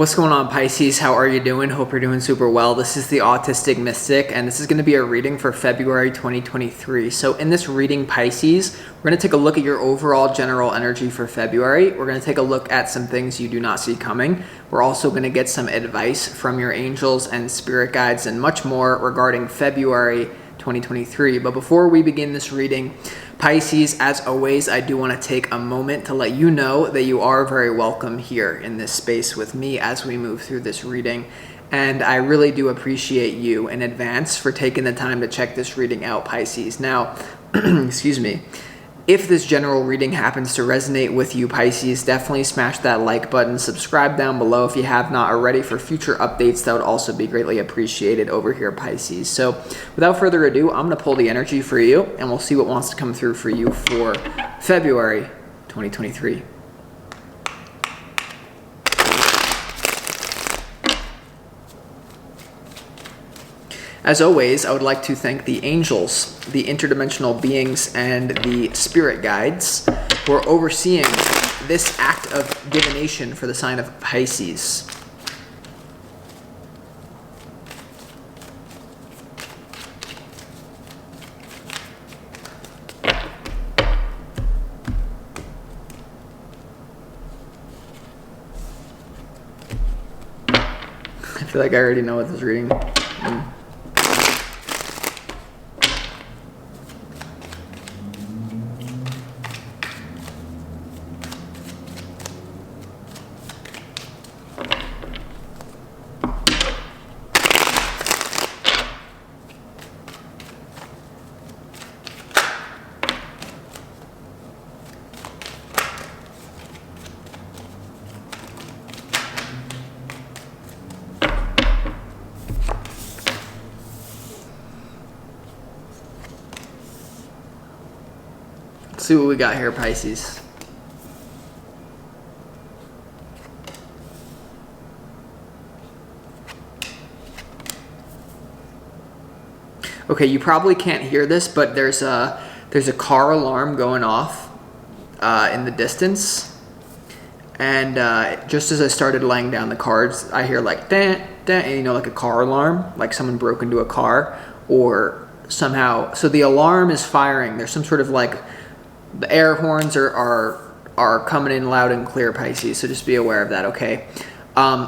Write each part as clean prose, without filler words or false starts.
What's going on, Pisces? How are you doing? Hope you're doing super well. This is the Autistic Mystic, and this is going to be a reading for February 2023. So in this reading, Pisces, we're going to take a look at your overall general energy for February. We're going to take a look at some things you do not see coming. We're also going to get some advice from your angels and spirit guides and much more regarding February 2023. But before we begin this reading, Pisces, as always, I do want to take a moment to let you know that you are very welcome here in this space with me as we move through this reading. And I really do appreciate you in advance for taking the time to check this reading out, Pisces. Now, excuse me. If this general reading happens to resonate with you, Pisces, definitely smash that like button, subscribe down below if you have not already for future updates. That would also be greatly appreciated over here, Pisces. So without further ado, I'm going to pull the energy for you and we'll see what wants to come through for you for February 2023. As always, I would like to thank the angels, the interdimensional beings, and the spirit guides who are overseeing this act of divination for the sign of Pisces. I feel like I already know what this reading is. Let's see what we got here, Pisces. Okay, you probably can't hear this, but there's a car alarm going off in the distance, and just as I started laying down the cards, I hear like dun, dun, and, like a car alarm, like someone broke into a car, or somehow. So the alarm is firing. There's some sort of like the air horns are coming in loud and clear, Pisces. So just be aware of that, okay?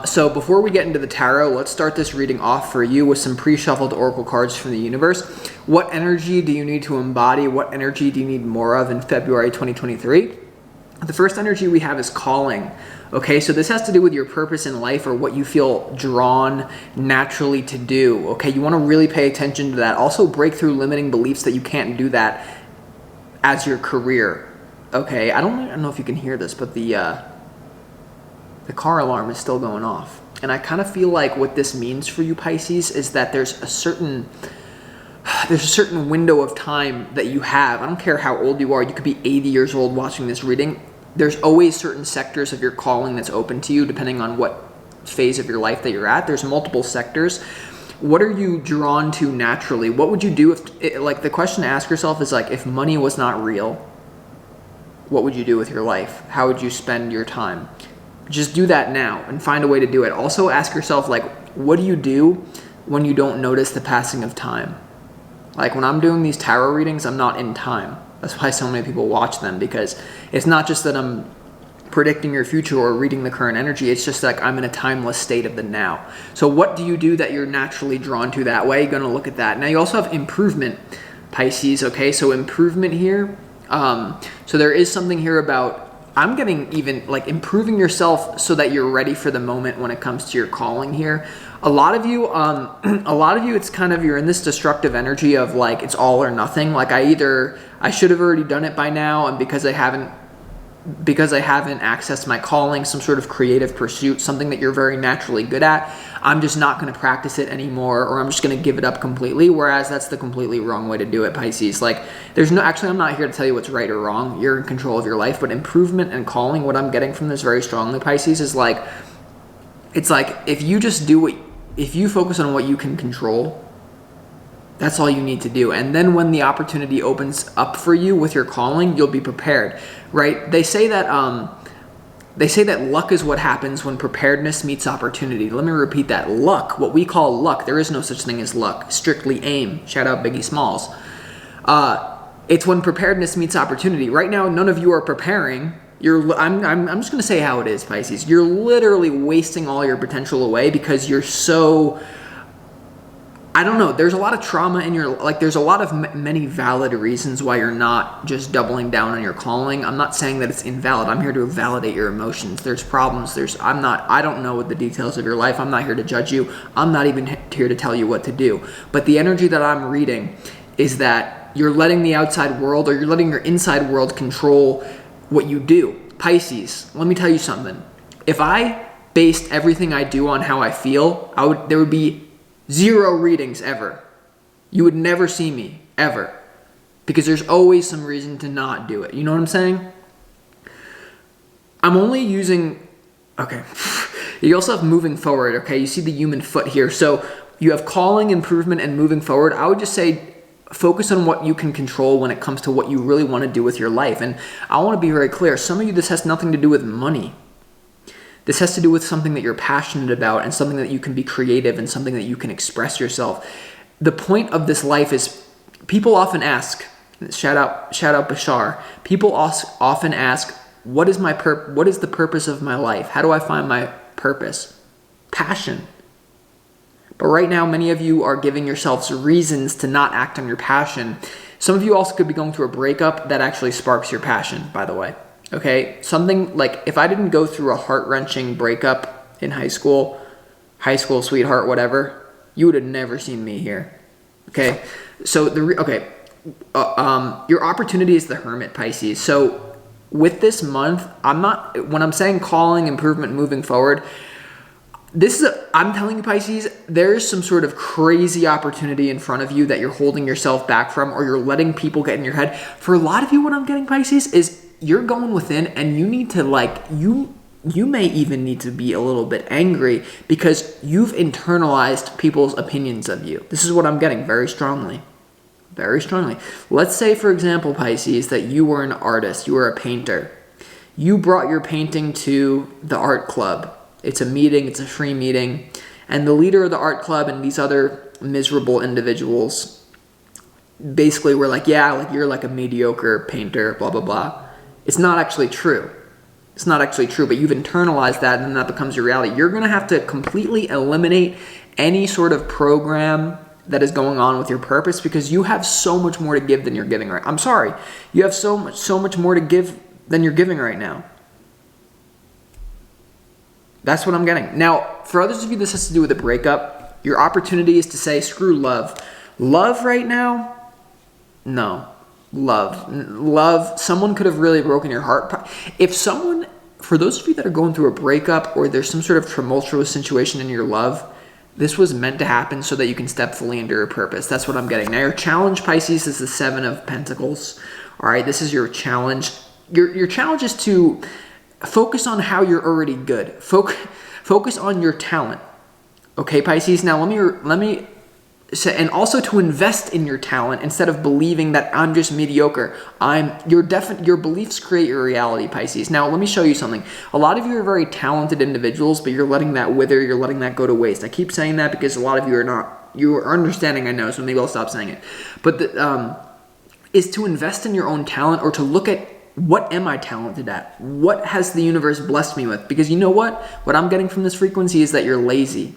So before we get into the tarot, let's start this reading off for you with some pre-shuffled oracle cards from the universe. What energy do you need to embody? What energy do you need more of in February 2023? The first energy we have is calling. Okay, so this has to do with your purpose in life or what you feel drawn naturally to do. Okay, you want to really pay attention to that. Also break through limiting beliefs that you can't do that as your career. Okay, I don't know if you can hear this, but the car alarm is still going off. And I kind of feel like what this means for you, Pisces, is that there's a certain window of time that you have. I don't care how old you are. You could be 80 years old watching this reading. There's always certain sectors of your calling that's open to you depending on what phase of your life that you're at. There's multiple sectors. What are you drawn to naturally? What would you do if, like, the question to ask yourself is like, if money was not real, what would you do with your life? How would you spend your time? Just do that now and find a way to do it. Also ask yourself, like, what do you do when you don't notice the passing of time? Like when I'm doing these tarot readings, I'm not in time. That's why so many people watch them, because it's not just that I'm predicting your future or reading the current energy. It's just like I'm in a timeless state of the now. So what do you do that you're naturally drawn to that way? You're going to look at that. Now you also have improvement, Pisces. Okay, so improvement here. So there is something here about, I'm getting even like improving yourself so that you're ready for the moment when it comes to your calling here. A lot of you, it's kind of, you're in this destructive energy of like, it's all or nothing. Like I should have already done it by now. And because I haven't accessed my calling, some sort of creative pursuit, something that you're very naturally good at, I'm just not going to practice it anymore, or I'm just going to give it up completely. Whereas that's the completely wrong way to do it, Pisces. Like actually, I'm not here to tell you what's right or wrong. You're in control of your life, but improvement and calling, what I'm getting from this very strongly, Pisces, is like, it's like, if you focus on what you can control, that's all you need to do. And then when the opportunity opens up for you with your calling, you'll be prepared, right? They say that They say that luck is what happens when preparedness meets opportunity. Let me repeat that. Luck, what we call luck, there is no such thing as luck. Strictly aim. Shout out Biggie Smalls. It's when preparedness meets opportunity. Right now, none of you are preparing. I'm just going to say how it is, Pisces. You're literally wasting all your potential away because you're so... I don't know. There's a lot of trauma in your, like, there's a lot of many valid reasons why you're not just doubling down on your calling. I'm not saying that it's invalid. I'm here to validate your emotions. There's problems. I don't know the details of your life. I'm not here to judge you. I'm not even here to tell you what to do. But the energy that I'm reading is that you're letting the outside world, or you're letting your inside world control what you do. Pisces, let me tell you something. If I based everything I do on how I feel, there would be 0 readings ever. You would never see me, ever. Because there's always some reason to not do it. You know what I'm saying? I'm only using... Okay. You also have moving forward, okay? You see the human foot here. So you have calling, improvement, and moving forward. I would just say focus on what you can control when it comes to what you really want to do with your life. And I want to be very clear. Some of you, this has nothing to do with money. This has to do with something that you're passionate about and something that you can be creative and something that you can express yourself. The point of this life is, people often ask, shout out Bashar, people often ask, what is the purpose of my life? How do I find my purpose? Passion. But right now, many of you are giving yourselves reasons to not act on your passion. Some of you also could be going through a breakup that actually sparks your passion, by the way. Okay, something like, if I didn't go through a heart-wrenching breakup in high school sweetheart, whatever, you would have never seen me here. Okay, so your opportunity is the Hermit, Pisces. So with this month, when I'm saying calling, improvement, moving forward, I'm telling you, Pisces, there's some sort of crazy opportunity in front of you that you're holding yourself back from, or you're letting people get in your head. For a lot of you, what I'm getting, Pisces, is you're going within and you need to, you may even need to be a little bit angry because you've internalized people's opinions of you. This is what I'm getting very strongly. Very strongly. Let's say, for example, Pisces, that you were an artist, you were a painter. You brought your painting to the art club. It's a meeting, it's a free meeting. And the leader of the art club and these other miserable individuals basically were like, yeah, like you're like a mediocre painter, blah, blah, blah. It's not actually true. It's not actually true, but you've internalized that and then that becomes your reality. You're going to have to completely eliminate any sort of program that is going on with your purpose because you have so much more to give than you're giving right. I'm sorry. You have so much more to give than you're giving right now. That's what I'm getting. Now, for others of you, this has to do with a breakup. Your opportunity is to say, screw love. Love right now? No. Love, someone could have really broken your heart. For those of you that are going through a breakup or there's some sort of tumultuous situation in your love, this was meant to happen so that you can step fully into your purpose. That's what I'm getting. Now, your challenge, Pisces, is the 7 of Pentacles. All right, this is your challenge. Your challenge is to focus on how you're already good. Focus on your talent. Okay, Pisces. Now, let me. And also to invest in your talent instead of believing that I'm just mediocre. Your beliefs create your reality, Pisces. Now, let me show you something. A lot of you are very talented individuals, but you're letting that wither. You're letting that go to waste. I keep saying that because a lot of you are not. You are understanding, I know, so maybe I'll stop saying it. But is to invest in your own talent or to look at what am I talented at? What has the universe blessed me with? Because you know what? What I'm getting from this frequency is that you're lazy.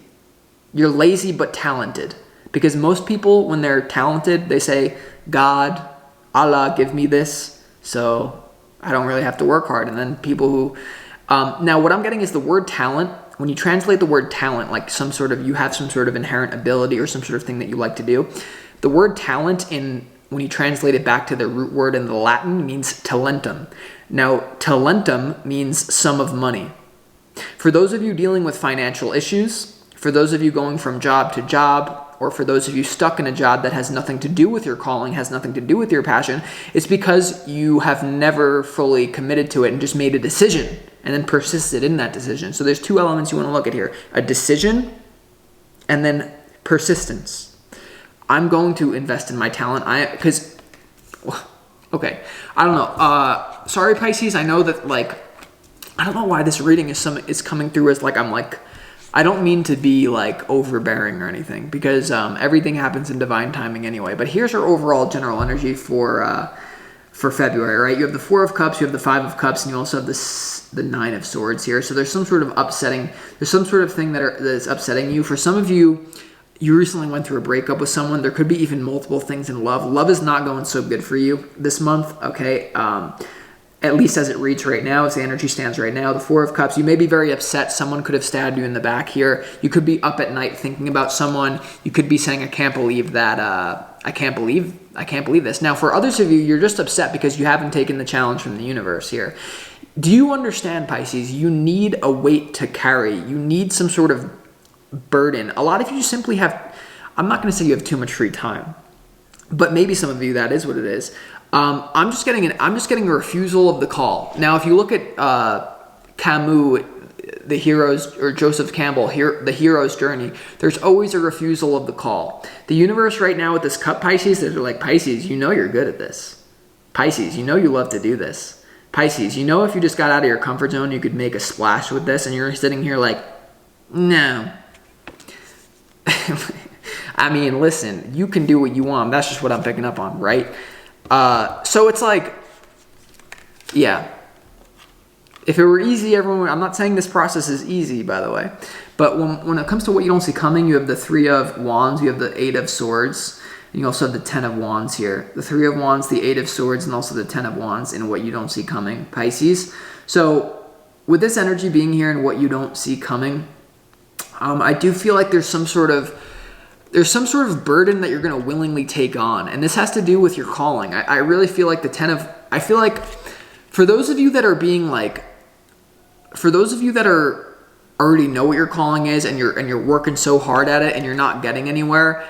You're lazy but talented. Because most people, when they're talented, they say, God, Allah, give me this, so I don't really have to work hard. And then people who... now, what I'm getting is the word talent. When you translate the word talent, like you have some sort of inherent ability or some sort of thing that you like to do, the word talent, when you translate it back to the root word in the Latin, means talentum. Now, talentum means sum of money. For those of you dealing with financial issues, for those of you going from job to job, or for those of you stuck in a job that has nothing to do with your calling, has nothing to do with your passion, it's because you have never fully committed to it and just made a decision and then persisted in that decision. So there's 2 elements you want to look at here. A decision and then persistence. I'm going to invest in my talent. Okay. I don't know. Sorry, Pisces. I know that I don't know why this reading is coming through as like, I don't mean to be like overbearing or anything, because everything happens in divine timing anyway. But here's our overall general energy for February, right? You have the Four of Cups, you have the Five of Cups, and you also have the Nine of Swords here. So there's some sort of upsetting, there's some sort of thing that's upsetting you. For some of you, you recently went through a breakup with someone. There could be even multiple things in love. Love is not going so good for you this month, okay? At least as it reads right now, as the energy stands right now. The Four of Cups, you may be very upset. Someone could have stabbed you in the back here. You could be up at night thinking about someone. You could be saying, I can't believe that, I can't believe this. Now, for others of you, you're just upset because you haven't taken the challenge from the universe here. Do you understand, Pisces? You need a weight to carry. You need some sort of burden. A lot of you simply have, I'm not going to say you have too much free time, but maybe some of you, that is what it is. I'm just getting a refusal of the call. Now, if you look at Camus, the hero's, or Joseph Campbell, the hero's journey, there's always a refusal of the call. The universe right now with this cup, Pisces, they're like, Pisces, you know you're good at this. Pisces, you know you love to do this. Pisces, you know if you just got out of your comfort zone, you could make a splash with this, and you're sitting here like, no. I mean, listen, you can do what you want. That's just what I'm picking up on, right? So it's like, yeah. If it were easy, everyone, I'm not saying this process is easy, by the way, but when it comes to what you don't see coming, you have the Three of Wands, you have the Eight of Swords, and you also have the Ten of Wands here. The Three of Wands, the Eight of Swords, and also the Ten of Wands in what you don't see coming, Pisces. So with this energy being here and what you don't see coming, I do feel like there's some sort of burden that you're going to willingly take on. And this has to do with your calling. I really feel like I feel like for those of you that are being like, for those of you that are already know what your calling is, and you're working so hard at it and you're not getting anywhere,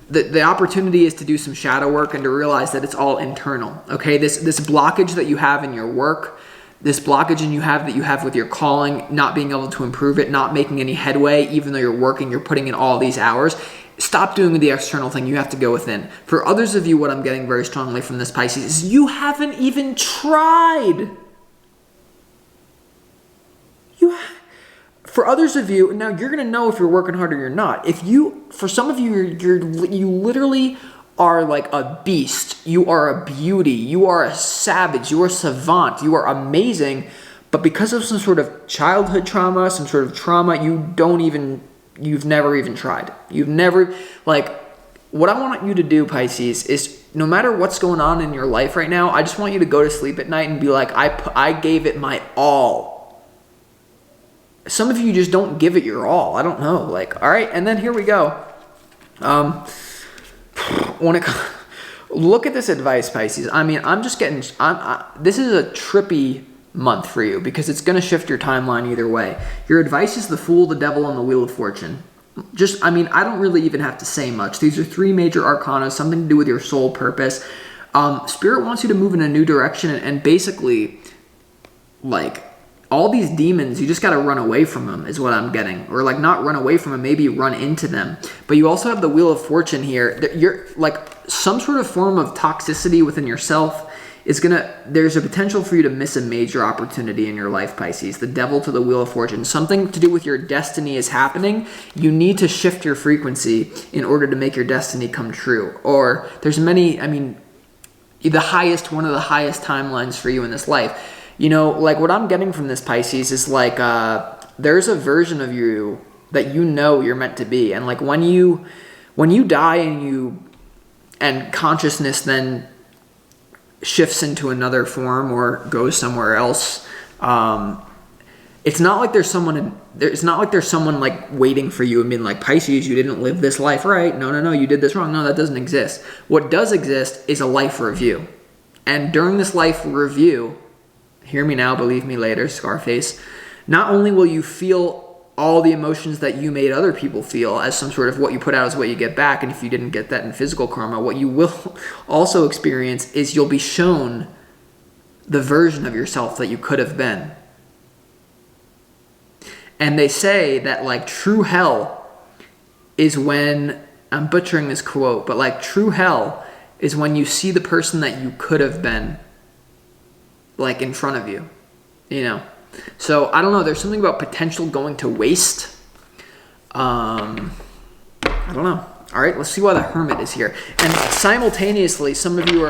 the opportunity is to do some shadow work and to realize that it's all internal. Okay, this blockage that you have in your work, this blockage that you have with your calling, not being able to improve it, not making any headway, even though you're working, you're putting in all these hours. Stop doing the external thing. You have to go within. For others of you, what I'm getting very strongly from this, Pisces, is you haven't even tried. For others of you, now you're going to know if you're working hard or you're not. For some of you, you literally are like a beast. You are a beauty. You are a savage. You are a savant. You are amazing. But because of some sort of childhood trauma, some sort of trauma, you've never even tried. You've never, like, what I want you to do, Pisces, is no matter what's going on in your life right now, I just want you to go to sleep at night and be like, I gave it my all. Some of you just don't give it your all. I don't know. Like, all right, and then here we go. Look at this advice, Pisces. I mean, this is a trippy month for you because it's going to shift your timeline either way. Your advice is the Fool, the Devil, and the Wheel of Fortune. I don't really even have to say much. These are three major arcana, something to do with your soul purpose. Spirit wants you to move in a new direction, and basically, like, all these demons, you just got to run away from them is what I'm getting. Or like not run away from them, maybe run into them. But you also have the Wheel of Fortune here. You're like some sort of form of toxicity within yourself there's a potential for you to miss a major opportunity in your life, Pisces. The Devil to the Wheel of Fortune. Something to do with your destiny is happening. You need to shift your frequency in order to make your destiny come true. Or there's one of the highest timelines for you in this life. You know, like what I'm getting from this, Pisces, is like there's a version of you that you know you're meant to be. And like when you die and consciousness then shifts into another form or goes somewhere else, it's not like there's someone like waiting for you and being like, Pisces, you didn't live this life right. No, you did this wrong. No, that doesn't exist. What does exist is a life review. And during this life review, hear me now, believe me later, Scarface, not only will you feel all the emotions that you made other people feel as some sort of what you put out is what you get back, and if you didn't get that in physical karma, what you will also experience is you'll be shown the version of yourself that you could have been. And they say that like true hell is when, I'm butchering this quote, but like true hell is when you see the person that you could have been like in front of you, you know, So I don't know. There's something about potential going to waste. I don't know. All right, let's see why the Hermit is here. And simultaneously, some of you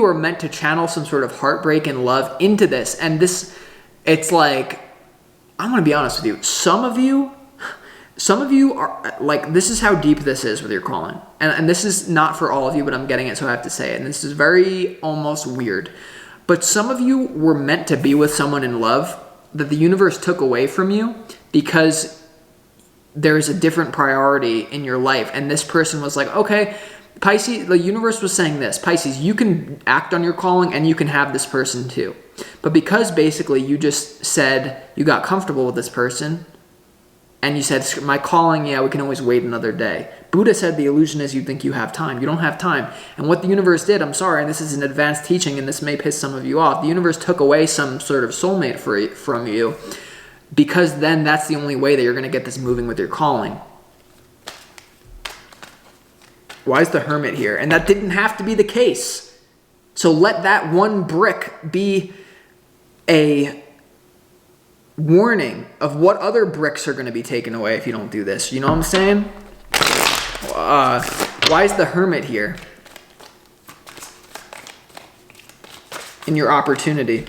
are meant to channel some sort of heartbreak and love into this. And this, it's like, I'm gonna be honest with you. Some of you are like, this is how deep this is with your calling. And this is not for all of you, but I'm getting it, so I have to say it. And this is very almost weird. But some of you were meant to be with someone in love that the universe took away from you because there's a different priority in your life. And this person was like, okay, Pisces, the universe was saying this, Pisces, you can act on your calling and you can have this person too. But because basically you just said you got comfortable with this person and you said, my calling, yeah, we can always wait another day. Buddha said the illusion is you think you have time. You don't have time. And what the universe did, I'm sorry, and this is an advanced teaching and this may piss some of you off, the universe took away some sort of soulmate from you, because then that's the only way that you're going to get this moving with your calling. Why is the Hermit here? And that didn't have to be the case. So let that one brick be a warning of what other bricks are going to be taken away if you don't do this. You know what I'm saying? Why is the Hermit here? In your opportunity.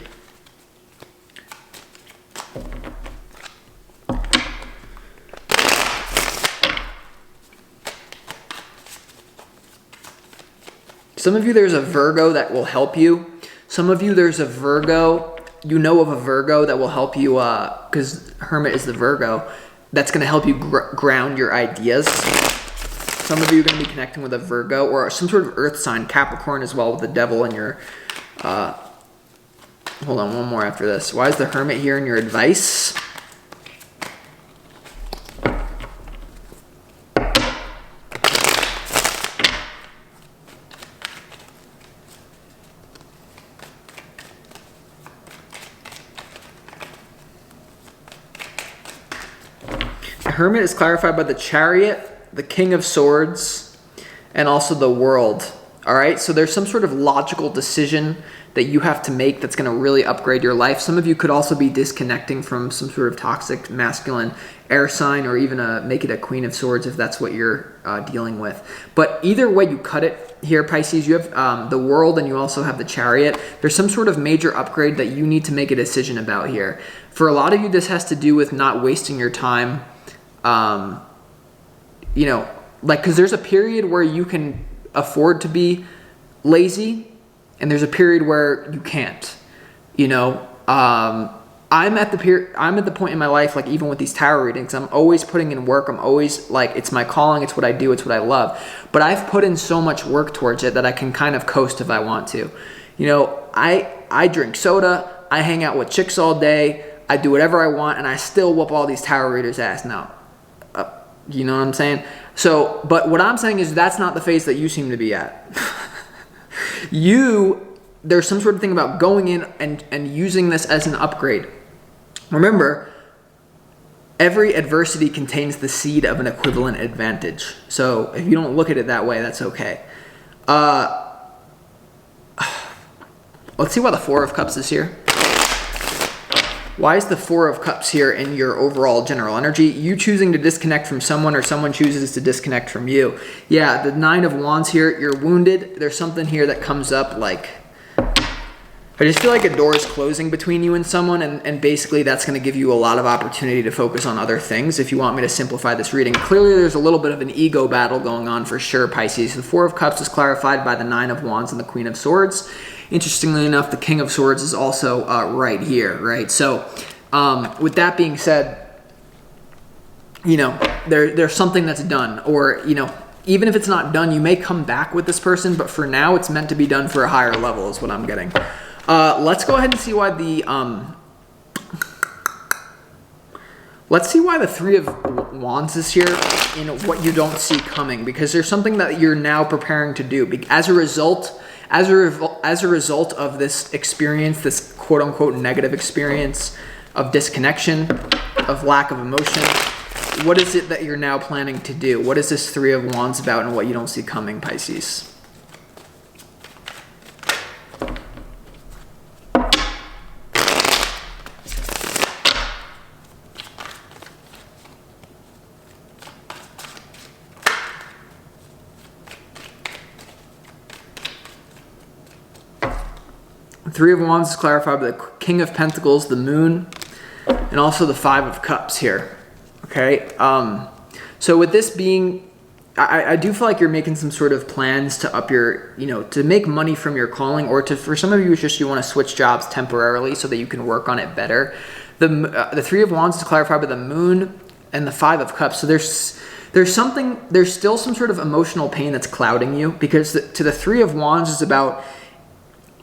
Some of you, there's a Virgo that will help you. Some of you, there's a Virgo, you know of a Virgo that will help you, because Hermit is the Virgo, that's going to help you ground your ideas. Some of you are going to be connecting with a Virgo or some sort of earth sign, Capricorn as well, with the devil in your, hold on, one more after this. Why is the Hermit here in your advice? Hermit is clarified by the Chariot, the King of Swords, and also the World. All right, so there's some sort of logical decision that you have to make that's going to really upgrade your life. Some of you could also be disconnecting from some sort of toxic masculine air sign, or even make it a Queen of Swords if that's what you're dealing with. But either way you cut it here, Pisces, you have the World and you also have the Chariot. There's some sort of major upgrade that you need to make a decision about here. For a lot of you, this has to do with not wasting your time. You know, like, because there's a period where you can afford to be lazy and there's a period where you can't, you know. I'm at the point in my life, like even with these tarot readings, I'm always putting in work. I'm always like, it's my calling, it's what I do, it's what I love. But I've put in so much work towards it that I can kind of coast if I want to. You know, I drink soda, I hang out with chicks all day, I do whatever I want, and I still whoop all these tarot readers' ass now. You know what I'm saying? So, but what I'm saying is that's not the phase that you seem to be at. There's some sort of thing about going in and using this as an upgrade. Remember, every adversity contains the seed of an equivalent advantage. So if you don't look at it that way, that's okay. Let's see why the Four of Cups is here. Why is the Four of Cups here in your overall general energy? You choosing to disconnect from someone, or someone chooses to disconnect from you. Yeah, the Nine of Wands here, you're wounded. There's something here that comes up like, I just feel like a door is closing between you and someone, and basically that's going to give you a lot of opportunity to focus on other things if you want me to simplify this reading. Clearly there's a little bit of an ego battle going on for sure, Pisces. The Four of Cups is clarified by the Nine of Wands and the Queen of Swords. Interestingly enough, the King of Swords is also right here, right? So with that being said, you know, there's something that's done, or, you know, even if it's not done, you may come back with this person, but for now it's meant to be done for a higher level is what I'm getting. Let's go ahead and see why let's see why the Three of Wands is here in what you don't see coming, because there's something that you're now preparing to do as a result of this experience, this quote unquote negative experience of disconnection, of lack of emotion. What is it that you're now planning to do? What is this Three of Wands about and what you don't see coming, Pisces? Three of Wands is clarified by the King of Pentacles, the Moon, and also the Five of Cups here. Okay, so with this being, I do feel like you're making some sort of plans to up your, to make money from your calling, or for some of you, it's just you want to switch jobs temporarily so that you can work on it better. The Three of Wands is clarified by the Moon and the Five of Cups. So there's still some sort of emotional pain that's clouding you, because to the Three of Wands is about,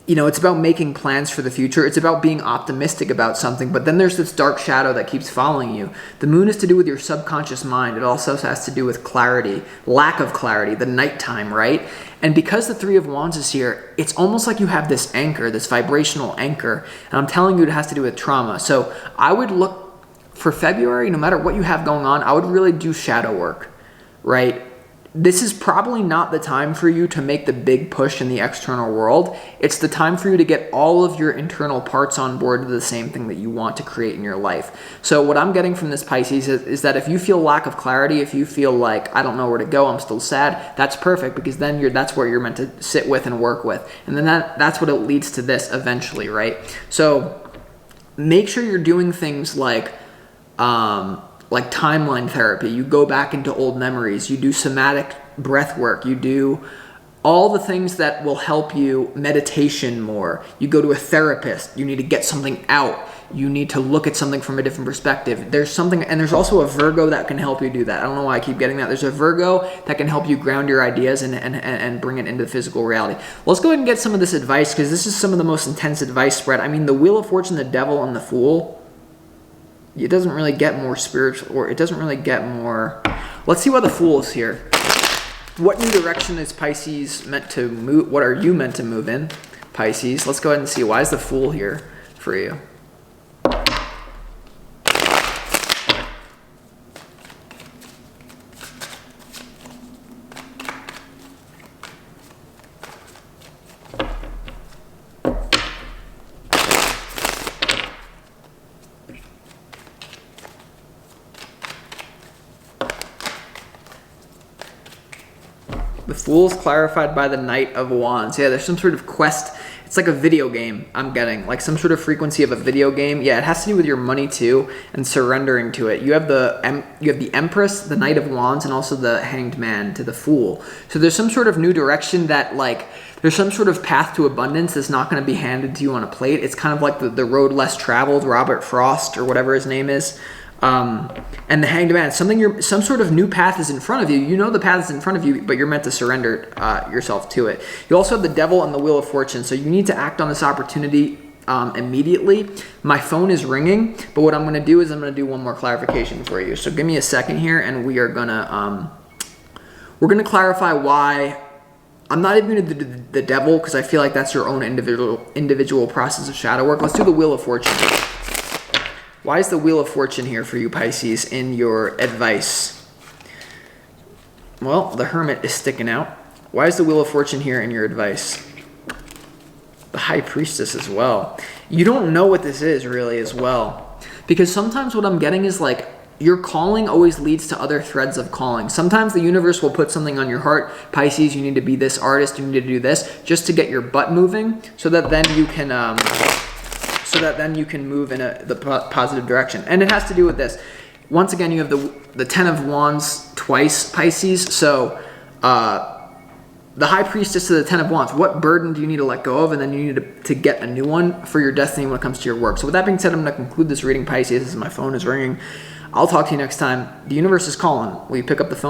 it's about making plans for the future. It's about being optimistic about something, but then there's this dark shadow that keeps following you. The Moon is to do with your subconscious mind. It also has to do with clarity, lack of clarity, the nighttime, right? And because the Three of Wands is here, it's almost like you have this anchor, this vibrational anchor, and I'm telling you it has to do with trauma. So I would look for February, no matter what you have going on, I would really do shadow work, right? This is probably not the time for you to make the big push in the external world. It's the time for you to get all of your internal parts on board to the same thing that you want to create in your life. So what I'm getting from this, Pisces, is that if you feel lack of clarity, if you feel like, I don't know where to go, I'm still sad, that's perfect, because then that's where you're meant to sit with and work with. And then that's what it leads to this eventually, right? So make sure you're doing things like timeline therapy. You go back into old memories, you do somatic breath work, you do all the things that will help you, meditation more. You go to a therapist, you need to get something out, you need to look at something from a different perspective. There's something, and there's also a Virgo that can help you do that. I don't know why I keep getting that. There's a Virgo that can help you ground your ideas and bring it into physical reality. Let's go ahead and get some of this advice, because this is some of the most intense advice spread. I mean, the Wheel of Fortune, the Devil, and the Fool, it doesn't really get more spiritual, or it doesn't really get more. Let's see why the Fool is here. What new direction is Pisces meant to move? What are you meant to move in, Pisces? Let's go ahead and see. Why is the Fool here for you? The Fool is clarified by the Knight of Wands. Yeah, there's some sort of quest. It's like a video game I'm getting, like some sort of frequency of a video game. Yeah, it has to do with your money too, and surrendering to it. You have the Empress, the Knight of Wands, and also the Hanged Man to the Fool. So there's some sort of new direction that, there's some sort of path to abundance that's not going to be handed to you on a plate. It's kind of like the road less traveled, Robert Frost, or whatever his name is. And the Hanged Man, some sort of new path is in front of you. You know the path is in front of you, but you're meant to surrender yourself to it. You also have the Devil and the Wheel of Fortune, so you need to act on this opportunity immediately. My phone is ringing, but what I'm going to do is I'm going to do one more clarification for you. So give me a second here, and we're gonna clarify why. I'm not even going to do the Devil, because I feel like that's your own individual process of shadow work. Let's do the Wheel of Fortune. Why is the Wheel of Fortune here for you, Pisces, in your advice? Well, the Hermit is sticking out. Why is the Wheel of Fortune here in your advice? The High Priestess as well. You don't know what this is really as well. Because sometimes what I'm getting is your calling always leads to other threads of calling. Sometimes the universe will put something on your heart. Pisces, you need to be this artist, you need to do this, just to get your butt moving, so that then you can move in the positive direction. And it has to do with this. Once again, you have the Ten of Wands twice, Pisces. So the High Priestess to the Ten of Wands. What burden do you need to let go of? And then you need to get a new one for your destiny when it comes to your work. So with that being said, I'm going to conclude this reading, Pisces, as my phone is ringing. I'll talk to you next time. The universe is calling. Will you pick up the phone?